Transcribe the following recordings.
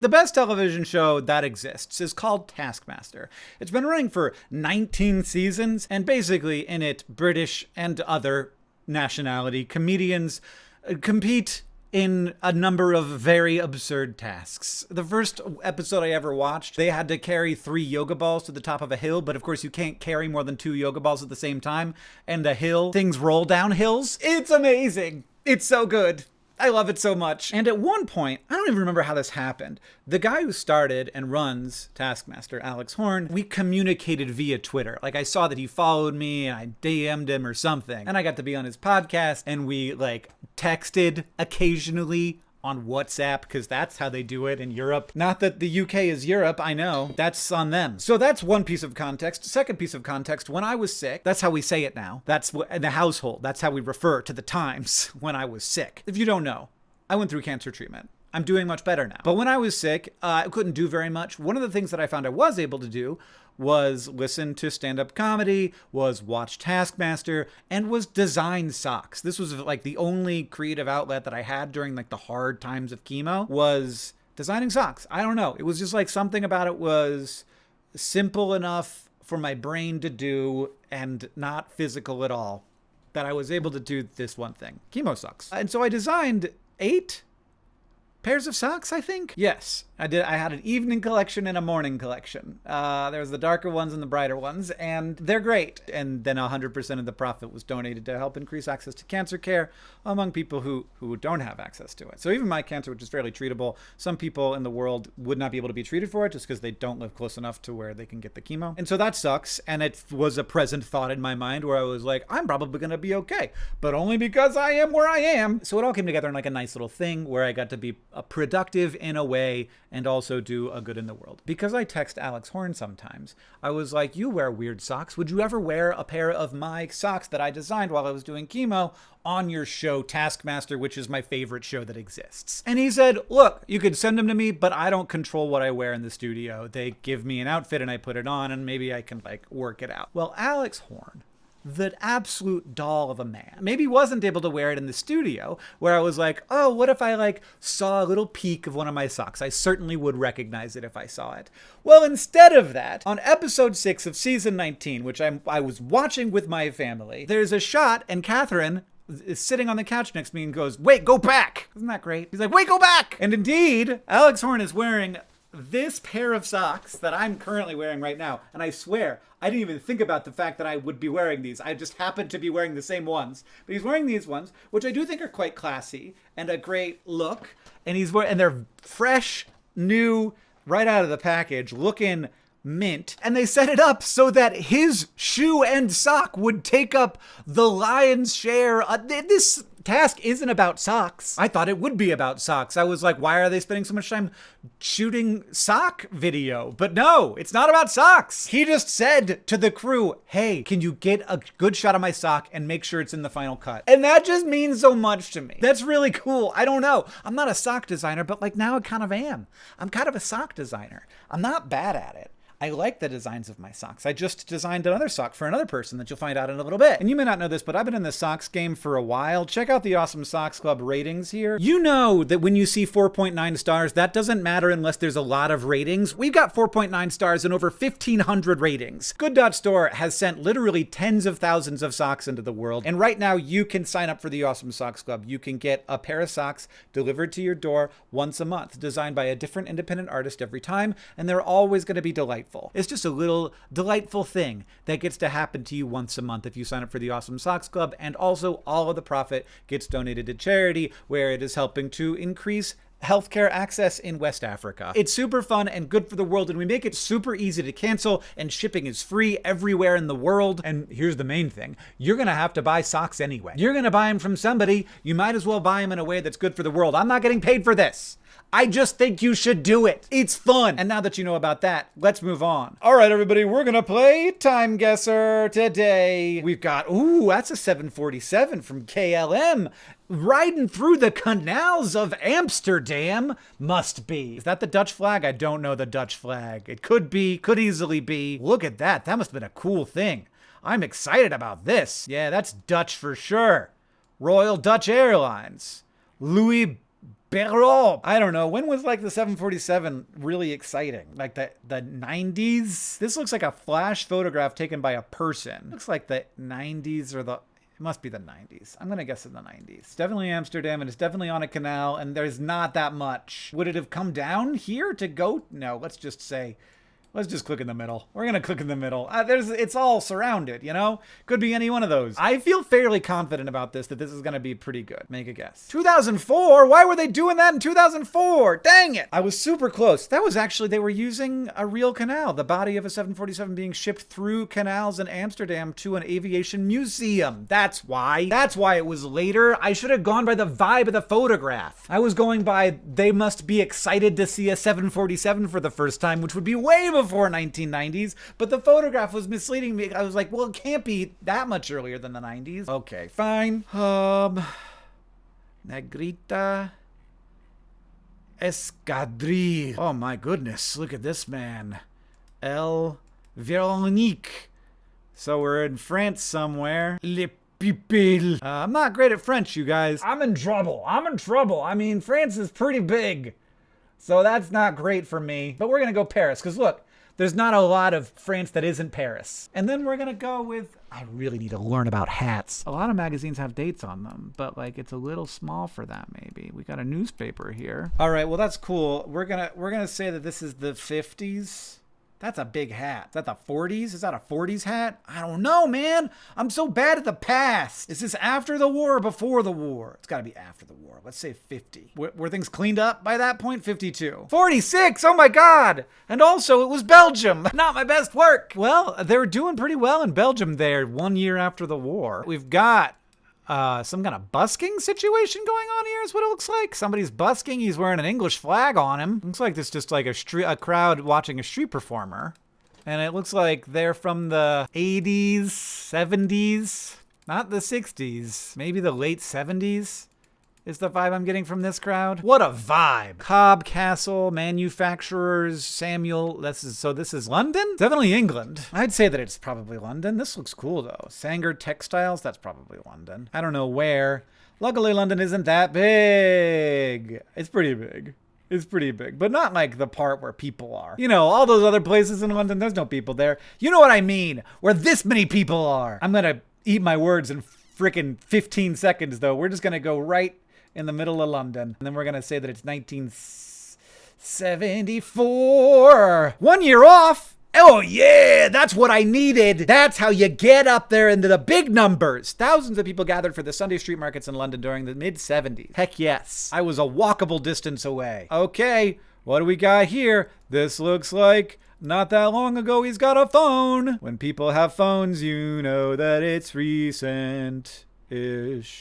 The best television show that exists is called Taskmaster. It's been running for 19 seasons, and basically in it, British and other nationality comedians compete in a number of very absurd tasks. The first episode I ever watched, they had to carry 3 yoga balls to the top of a hill, but of course you can't carry more than 2 yoga balls at the same time, and the hill, things roll down hills. It's amazing. It's so good. I love it so much. And at one point, I don't even remember how this happened. The guy who started and runs Taskmaster, Alex Horn, we communicated via Twitter. Like, I saw that he followed me and I DM'd him or something. And I got to be on his podcast and we texted occasionally on WhatsApp, because that's how they do it in Europe. Not that the UK is Europe, I know. That's on them. So that's one piece of context. Second piece of context, when I was sick, that's how we say it now. That's in the household. That's how we refer to the times when I was sick. If you don't know, I went through cancer treatment. I'm doing much better now. But when I was sick, I couldn't do very much. One of the things that I found I was able to do was listen to stand-up comedy, was watch Taskmaster, and was design socks. This was the only creative outlet that I had during the hard times of chemo, was designing socks. I don't know. It was just something about it was simple enough for my brain to do and not physical at all, that I was able to do this one thing. Chemo sucks. And so I designed 8 pairs of socks, I think? Yes, I did. I had an evening collection and a morning collection. There was the darker ones and the brighter ones, and they're great. And then 100% of the profit was donated to help increase access to cancer care among people who don't have access to it. So even my cancer, which is fairly treatable, some people in the world would not be able to be treated for it just because they don't live close enough to where they can get the chemo. And so that sucks. And it was a present thought in my mind where I was like, I'm probably going to be okay, but only because I am where I am. So it all came together in a nice little thing where I got to be productive in a way and also do a good in the world. Because I text Alex Horn sometimes, I was like, you wear weird socks. Would you ever wear a pair of my socks that I designed while I was doing chemo on your show, Taskmaster, which is my favorite show that exists? And he said, look, you could send them to me, but I don't control what I wear in the studio. They give me an outfit and I put it on and maybe I can work it out. Well, Alex Horn, the absolute doll of a man, maybe wasn't able to wear it in the studio, where I was like, oh, what if I saw a little peek of one of my socks? I certainly would recognize it if I saw it. Well, instead of that, on episode 6 of season 19, which I was watching with my family, there's a shot and Catherine is sitting on the couch next to me and goes, wait, go back. Isn't that great? He's like, wait, go back. And indeed, Alex Horn is wearing this pair of socks that I'm currently wearing right now. And I swear, I didn't even think about the fact that I would be wearing these. I just happened to be wearing the same ones. But he's wearing these ones, which I do think are quite classy and a great look. And and they're fresh, new, right out of the package, looking mint. And they set it up so that his shoe and sock would take up the lion's share. This task isn't about socks. I thought it would be about socks. I was like, why are they spending so much time shooting sock video? But no, it's not about socks. He just said to the crew, hey, can you get a good shot of my sock and make sure it's in the final cut? And that just means so much to me. That's really cool. I don't know. I'm not a sock designer, but now I kind of am. I'm kind of a sock designer. I'm not bad at it. I like the designs of my socks. I just designed another sock for another person that you'll find out in a little bit. And you may not know this, but I've been in the socks game for a while. Check out the Awesome Socks Club ratings here. You know that when you see 4.9 stars, that doesn't matter unless there's a lot of ratings. We've got 4.9 stars and over 1,500 ratings. Good.store has sent literally tens of thousands of socks into the world. And right now you can sign up for the Awesome Socks Club. You can get a pair of socks delivered to your door once a month, designed by a different independent artist every time. And they're always going to be delightful. It's just a little delightful thing that gets to happen to you once a month if you sign up for the Awesome Socks Club. And also all of the profit gets donated to charity, where it is helping to increase healthcare access in West Africa. It's super fun and good for the world, and we make it super easy to cancel, and shipping is free everywhere in the world. And here's the main thing. You're gonna have to buy socks anyway. You're gonna buy them from somebody. You might as well buy them in a way that's good for the world. I'm not getting paid for this. I just think you should do it. It's fun. And now that you know about that, let's move on. All right, everybody, we're gonna play Time Guesser today. We've got, that's a 747 from KLM. Riding through the canals of Amsterdam, must be. Is that the Dutch flag? I don't know the Dutch flag. It could be, could easily be. Look at that. That must have been a cool thing. I'm excited about this. Yeah, that's Dutch for sure. Royal Dutch Airlines. Louis Perrault. I don't know. When was like the 747 really exciting? Like the 90s? This looks like a flash photograph taken by a person. Looks like the 90s or it must be the 90s. I'm going to guess in the 90s. It's definitely Amsterdam, and it's definitely on a canal, and there's not that much. Would it have come down here to go? No, let's just click in the middle. We're going to click in the middle. It's all surrounded, you know? Could be any one of those. I feel fairly confident about this, that this is going to be pretty good. Make a guess. 2004? Why were they doing that in 2004? Dang it. I was super close. That was actually, they were using a real canal. The body of a 747 being shipped through canals in Amsterdam to an aviation museum. That's why. That's why it was later. I should have gone by the vibe of the photograph. I was going by, they must be excited to see a 747 for the first time, which would be way before 1990s, but the photograph was misleading me. I was like, well, it can't be that much earlier than the 90s. Okay, fine. Negrita Escadrille. Oh my goodness, look at this man. El Veronique. So we're in France somewhere. Le Pupil. I'm not great at French, you guys. I'm in trouble. I mean, France is pretty big, so that's not great for me. But we're gonna go Paris, because look, there's not a lot of France that isn't Paris. And then we're gonna go with, I really need to learn about hats. A lot of magazines have dates on them, but like it's a little small for that maybe. We got a newspaper here. All right, well that's cool. We're gonna say that this is the 50s. That's a big hat. Is that the 40s? Is that a 40s hat? I don't know, man. I'm so bad at the past. Is this after the war or before the war? It's got to be after the war. Let's say 50. Were things cleaned up by that point? 52. 46! Oh my God! And also, it was Belgium. Not my best work. Well, they were doing pretty well in Belgium there 1 year after the war. We've got some kind of busking situation going on here is what it looks like. Somebody's busking. He's wearing an English flag on him. Looks like this just like a crowd watching a street performer. And it looks like they're from the 80s, 70s, not the 60s, maybe the late 70s. Is the vibe I'm getting from this crowd. What a vibe. Cobb Castle, manufacturers, Samuel. This is London? Definitely England. I'd say that it's probably London. This looks cool though. Sanger Textiles, that's probably London. I don't know where. Luckily London isn't that big. It's pretty big. It's pretty big, but not like the part where people are. You know, all those other places in London, there's no people there. You know what I mean? Where this many people are. I'm gonna eat my words in frickin' 15 seconds though. We're just gonna go right in the middle of London. And then we're going to say that it's 1974. 1 year off. Oh yeah, that's what I needed. That's how you get up there into the big numbers. Thousands of people gathered for the Sunday street markets in London during the mid-70s. Heck yes. I was a walkable distance away. Okay, what do we got here? This looks like not that long ago he's got a phone. When people have phones, you know that it's recent.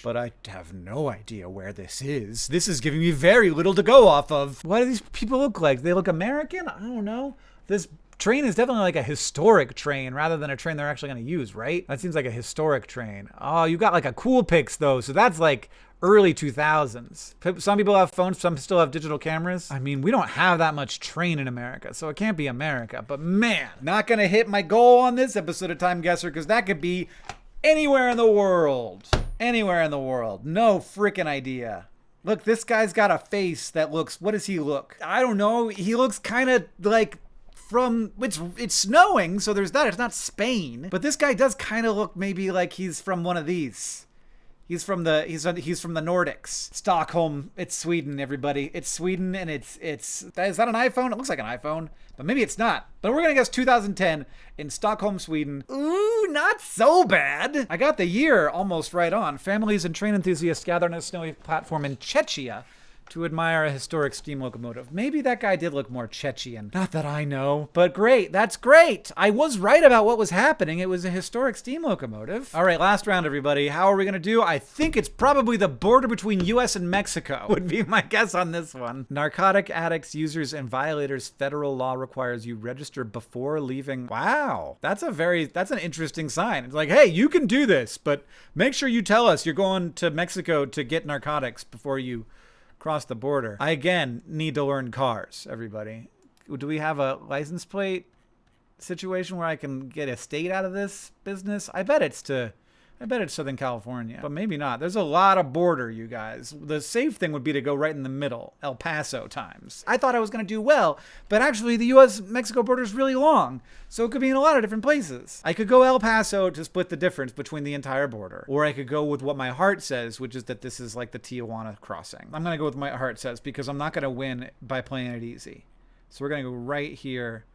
But I have no idea where this is. This is giving me very little to go off of. What do these people look like? They look American? I don't know. This train is definitely like a historic train rather than a train they're actually going to use, right? That seems like a historic train. Oh, you got like a cool pics though. So that's like early 2000s. Some people have phones, some still have digital cameras. I mean, we don't have that much train in America, so it can't be America. But man, not going to hit my goal on this episode of Time Guesser because that could be anywhere in the world. Anywhere in the world. No freaking idea. Look, this guy's got a face that looks, what does he look? I don't know. He looks kind of like from, it's snowing, so there's that. It's not Spain. But this guy does kind of look maybe like he's from one of these. He's from the Nordics. Stockholm. It's Sweden, everybody. It's Sweden, and is that an iPhone? It looks like an iPhone, but maybe it's not. But we're gonna guess 2010 in Stockholm, Sweden. Ooh, not so bad. I got the year almost right on. Families and train enthusiasts gather on a snowy platform in Czechia to admire a historic steam locomotive. Maybe that guy did look more Chechen. Not that I know, but great. That's great. I was right about what was happening. It was a historic steam locomotive. All right, last round, everybody. How are we gonna do? I think it's probably the border between US and Mexico would be my guess on this one. Narcotic addicts, users, and violators. Federal law requires you register before leaving. Wow, that's an interesting sign. It's like, hey, you can do this, but make sure you tell us you're going to Mexico to get narcotics before you cross the border. I, again, need to learn cars, everybody. Do we have a license plate situation where I can get a state out of this business? I bet it's to I bet it's Southern California, but maybe not. There's a lot of border, you guys. The safe thing would be to go right in the middle, El Paso times. I thought I was going to do well, but actually the US-Mexico border is really long, so it could be in a lot of different places. I could go El Paso to split the difference between the entire border, or I could go with what my heart says, which is that this is like the Tijuana crossing. I'm going to go with what my heart says because I'm not going to win by playing it easy. So we're going to go right here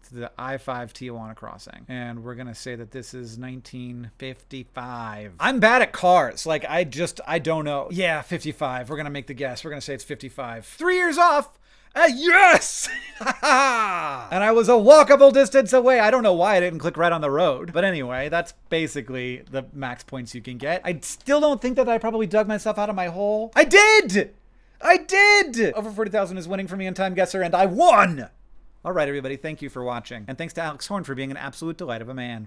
to the I-5 Tijuana crossing. And we're going to say that this is 1955. I'm bad at cars. Like, I don't know. Yeah, 55. We're going to make the guess. We're going to say it's 55. 3 years off. Yes! And I was a walkable distance away. I don't know why I didn't click right on the road. But anyway, that's basically the max points you can get. I still don't think that I probably dug myself out of my hole. I did! Over 40,000 is winning for me in Time Guesser, and I won! All right, everybody, thank you for watching. And thanks to Alex Horn for being an absolute delight of a man.